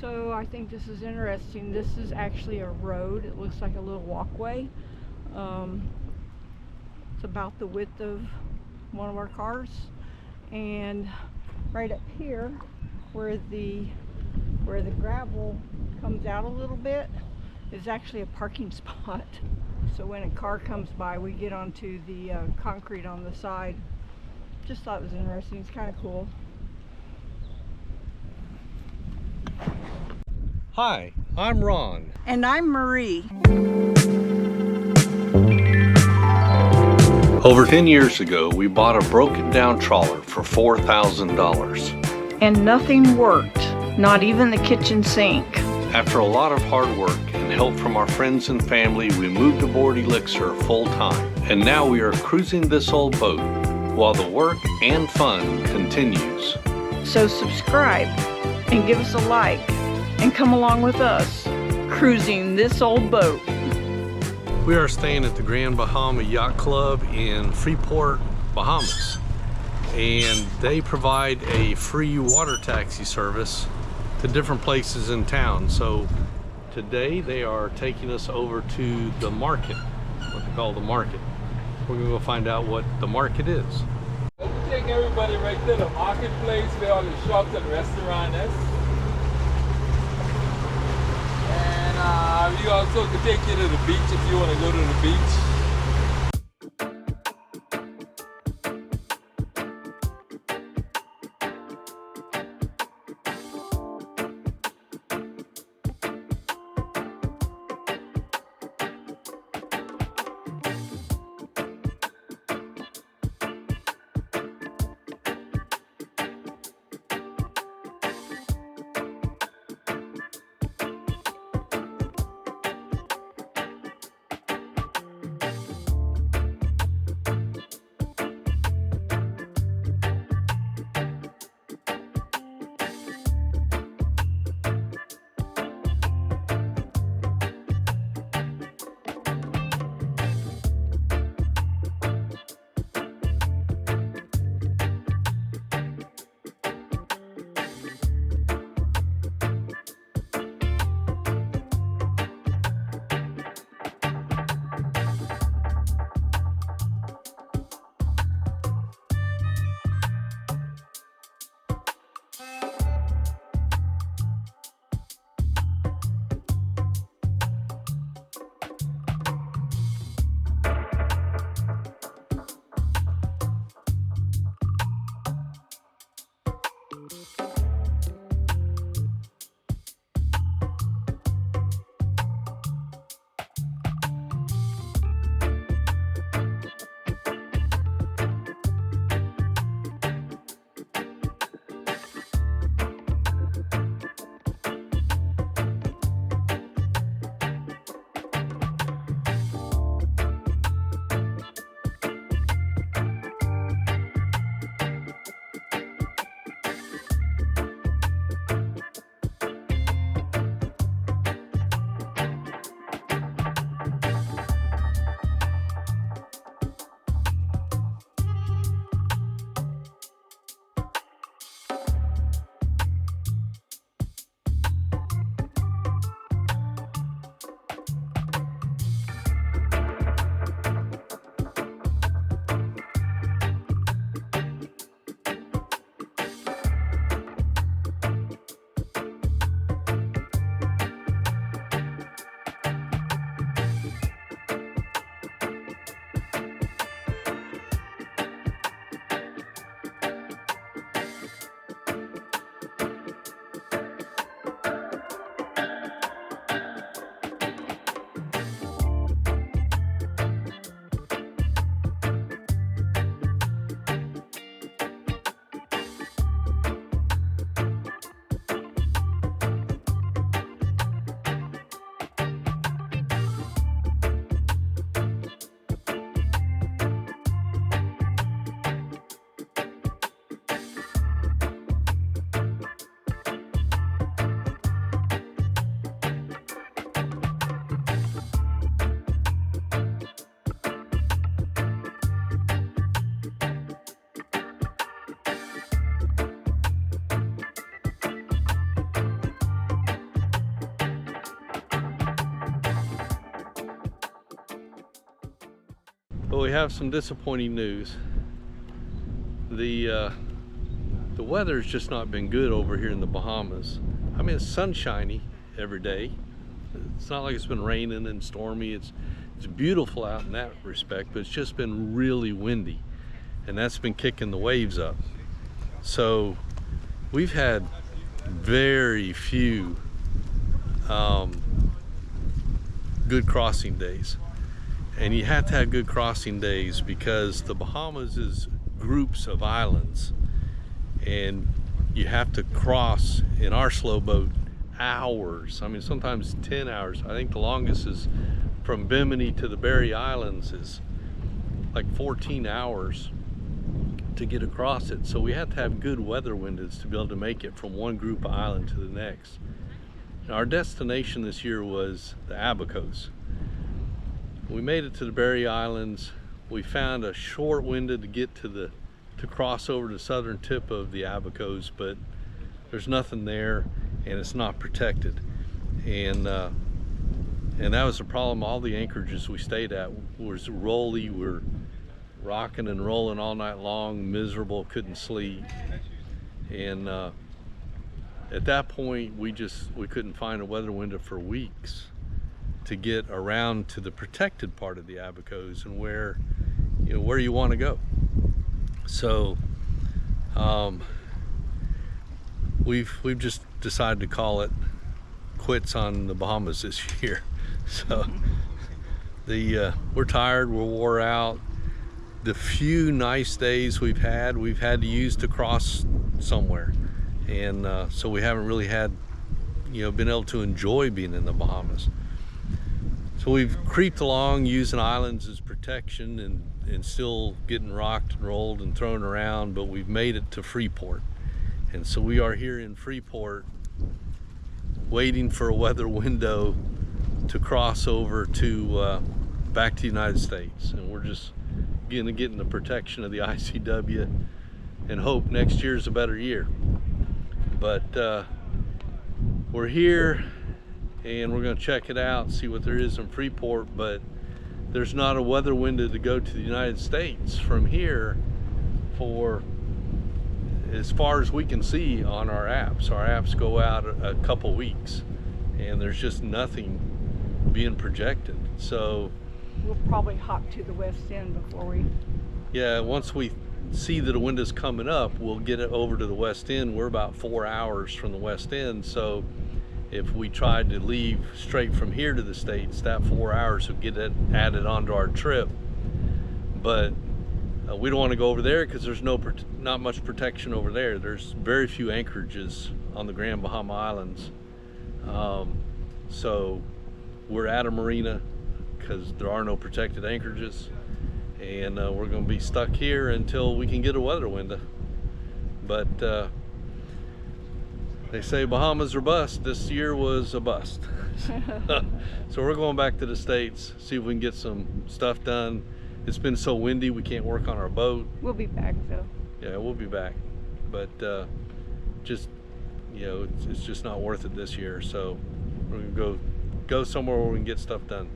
So I think this is interesting. This is actually a road. It looks like a little walkway. It's about the width of one of our cars. And right up here where the gravel comes out a little bit is actually a parking spot. So when a car comes by, we get onto the concrete on the side. Just thought it was interesting. It's kind of cool. Hi, I'm Ron. And I'm Marie. Over 10 years ago, we bought a broken down trawler for $4,000. And nothing worked, not even the kitchen sink. After a lot of hard work and help from our friends and family, we moved aboard Elixir full time. And now we are cruising this old boat while the work and fun continues. So subscribe and give us a like and come along with us cruising this old boat. We are staying at the Grand Bahama Yacht Club in Freeport, Bahamas. And they provide a free water taxi service to different places in town. So today they are taking us over to the market, what they call the market. We're gonna go find out what the market is. Let me take everybody right to the marketplace where all the shops and restaurants is. And we also could take you to the beach if you want to go to the beach. But we have some disappointing news. The weather's just not been good over here in the Bahamas. I mean, it's sunshiny every day. It's not like it's been raining and stormy. It's beautiful out in that respect, but it's just been really windy, and that's been kicking the waves up. So we've had very few good crossing days. And you have to have good crossing days because the Bahamas is groups of islands, and you have to cross in our slow boat hours. I mean, sometimes 10 hours. I think the longest is from Bimini to the Berry Islands is like 14 hours to get across it. So we have to have good weather windows to be able to make it from one group of island to the next. Now, our destination this year was the Abacos. We made it to the Berry Islands. We found a short window to get to cross over the southern tip of the Abacos, but there's nothing there, and it's not protected. And that was the problem. All the anchorages we stayed at was rolly. We're rocking and rolling all night long, miserable, couldn't sleep. And at that point, we couldn't find a weather window for weeks to get around to the protected part of the Abacos and where you want to go. So we've just decided to call it quits on the Bahamas this year. So we're tired, we're wore out. The few nice days we've had to use to cross somewhere, and so we haven't really had been able to enjoy being in the Bahamas. So we've creeped along using islands as protection and still getting rocked and rolled and thrown around, but we've made it to Freeport. And so we are here in Freeport waiting for a weather window to cross over to back to the United States. And we're just getting the protection of the ICW and hope next year's a better year. But we're here, and we're going to check it out, see what there is in Freeport, but there's not a weather window to go to the United States from here for as far as we can see on our apps. Our apps go out a couple weeks, and there's just nothing being projected. So we'll probably hop to the West End before we... Yeah, once we see that a window's coming up, we'll get it over to the West End. We're about 4 hours from the West End, so if we tried to leave straight from here to the States, that 4 hours would get it added onto our trip. But we don't want to go over there because there's not much protection over there. There's very few anchorages on the Grand Bahama Islands. So we're at a marina because there are no protected anchorages, and we're going to be stuck here until we can get a weather window. But they say Bahamas are bust. This year was a bust. So we're going back to the States, see if we can get some stuff done. It's been so windy we can't work on our boat. We'll be back though. Yeah, we'll be back. But just, it's just not worth it this year. So we're going to go somewhere where we can get stuff done.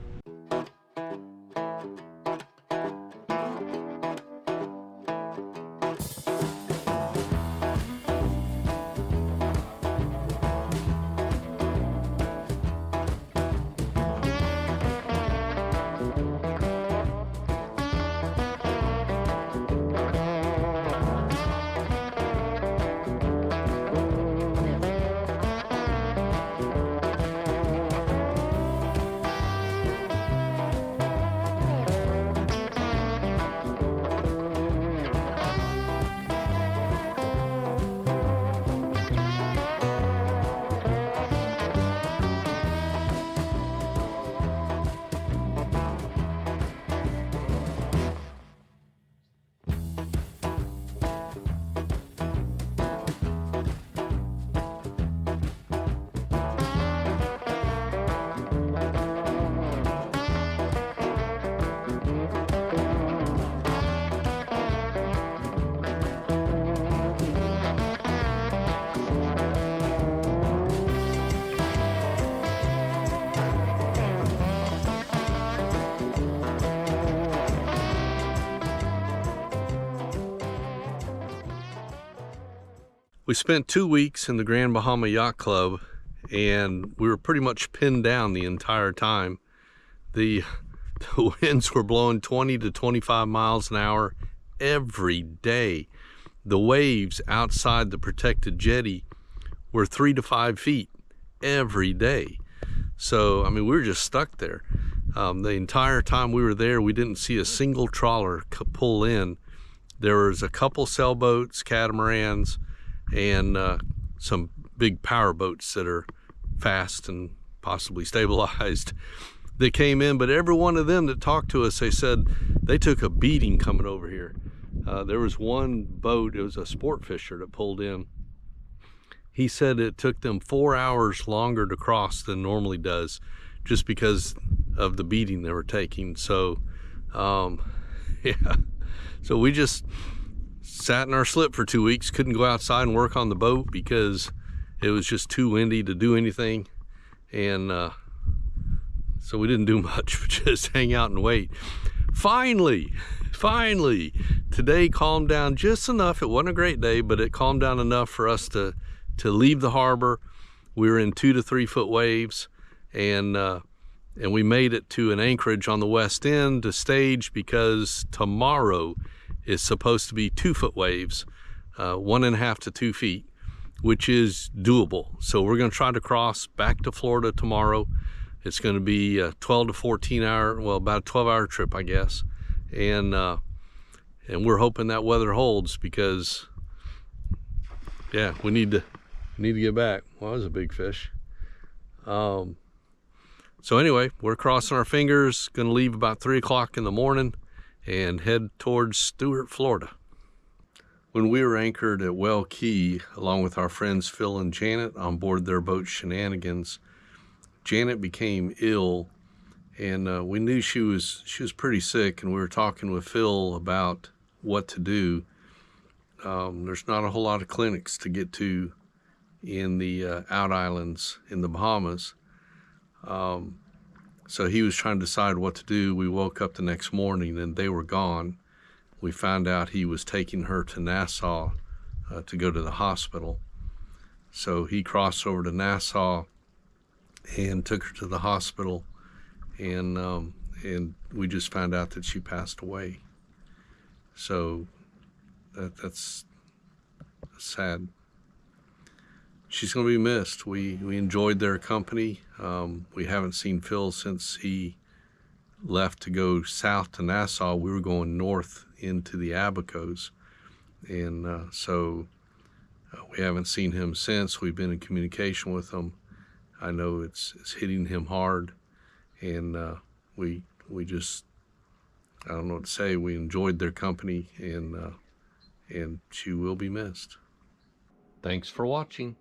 We spent 2 weeks in the Grand Bahama Yacht Club, and we were pretty much pinned down the entire time. The winds were blowing 20 to 25 miles an hour every day. The waves outside the protected jetty were 3 to 5 feet every day. So, I mean, we were just stuck there. The entire time we were there, we didn't see a single trawler pull in. There was a couple sailboats, catamarans, and some big power boats that are fast and possibly stabilized that came in. But every one of them that talked to us, they said they took a beating coming over here. There was one boat, it was a sport fisher that pulled in. He said it took them 4 hours longer to cross than normally does, just because of the beating they were taking. So, yeah. So we just sat in our slip for 2 weeks, couldn't go outside and work on the boat because it was just too windy to do anything. And so we didn't do much, just hang out and wait. Finally, today calmed down just enough. It wasn't a great day, but it calmed down enough for us to leave the harbor. We were in 2 to 3 foot waves, and we made it to an anchorage on the west end to stage, because tomorrow is supposed to be 2 foot waves, 1.5 to 2 feet, which is doable. So we're going to try to cross back to Florida tomorrow. It's going to be a 12 to 14 hour, well, about a 12-hour trip, I guess. And we're hoping that weather holds, because yeah, we need to get back. Well, that was a big fish. So anyway, we're crossing our fingers, going to leave about 3 o'clock in the morning and head towards Stuart, Florida. When we were anchored at Well Key, along with our friends Phil and Janet on board their boat Shenanigans, Janet became ill, and we knew she was pretty sick, and we were talking with Phil about what to do. There's not a whole lot of clinics to get to in the out islands in the Bahamas. So he was trying to decide what to do. We woke up the next morning and they were gone. We found out he was taking her to Nassau to go to the hospital. So he crossed over to Nassau and took her to the hospital, and we just found out that she passed away. So that's sad. She's going to be missed. We enjoyed their company. We haven't seen Phil since he left to go south to Nassau. We were going north into the Abacos, and so we haven't seen him since. We've been in communication with him. I know it's hitting him hard, and we just, I don't know what to say. We enjoyed their company, and she will be missed. Thanks for watching.